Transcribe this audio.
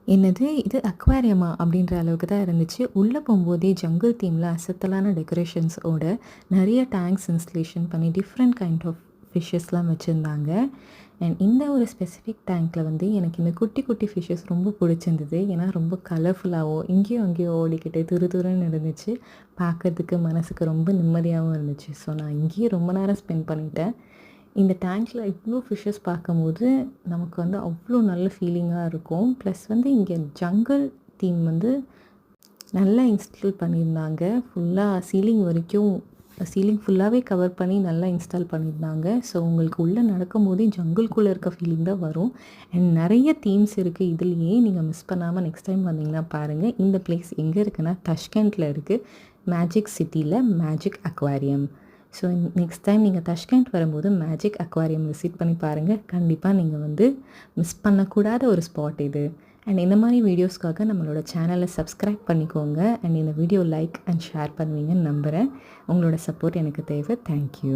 என்னது இது அக்வாரியமா அப்படின்ற அளவுக்கு தான் இருந்துச்சு. உள்ளே போகும்போதே ஜங்கிள் தீமில் அசத்தலான டெக்கரேஷன்ஸோட நிறைய டேங்க்ஸ் இன்ஸ்டலேஷன் பண்ணி டிஃப்ரெண்ட் கைண்ட் ஆஃப் ஃபிஷ்ஷஸ்லாம் வச்சுருந்தாங்க. அண்ட் இந்த ஒரு ஸ்பெசிஃபிக் டேங்க்கில் வந்து எனக்கு இந்த குட்டி குட்டி ஃபிஷ்ஷஸ் ரொம்ப பிடிச்சிருந்தது. ஏன்னா ரொம்ப கலர்ஃபுல்லாகவும் இங்கேயும் அங்கேயும் ஓடிக்கிட்டு துரு துருன்னு இருந்துச்சு. பார்க்கறதுக்கு மனசுக்கு ரொம்ப நிம்மதியாகவும் இருந்துச்சு. ஸோ நான் இங்கேயே ரொம்ப நேரம் ஸ்பெண்ட் பண்ணிட்டேன். இந்த டேங்க்கில் இவ்வளோ ஃபிஷ்ஷஸ் பார்க்கும்போது நமக்கு வந்து அவ்வளோ நல்ல ஃபீலிங்காக இருக்கும். ப்ளஸ் வந்து இங்கே ஜங்கிள் தீம் வந்து நல்லா இன்ஸ்டால் பண்ணியிருந்தாங்க. ஃபுல்லாக சீலிங் ஃபுல்லாகவே கவர் பண்ணி நல்லா இன்ஸ்டால் பண்ணியிருந்தாங்க. ஸோ உங்களுக்கு உள்ளே நடக்கும்போதே ஜங்கிள்குள்ளே இருக்க ஃபீலிங் தான் வரும். அண்ட் நிறைய தீம்ஸ் இருக்குது இதுலேயே. நீங்கள் மிஸ் பண்ணாமல் நெக்ஸ்ட் டைம் வந்தீங்கன்னா பாருங்கள். இந்த பிளேஸ் எங்கே இருக்குன்னா தஷ்கண்டில் இருக்குது. மேஜிக் சிட்டியில் magic aquarium. So next time நீங்கள் தஷ்கண்ட் வரும்போது மேஜிக் அக்வாரியம் விசிட் பண்ணி பாருங்கள். கண்டிப்பாக நீங்கள் வந்து மிஸ் பண்ணக்கூடாத ஒரு ஸ்பாட் இது. அண்ட் இந்த மாதிரி வீடியோஸ்க்காக நம்மளோட சேனலை சப்ஸ்கிரைப் பண்ணிக்கோங்க. அண்ட் இந்த வீடியோ லைக் அண்ட் ஷேர் பண்ணுவீங்கன்னு நம்புகிறேன். உங்களோட சப்போர்ட் எனக்கு தேவை. தேங்க்யூ.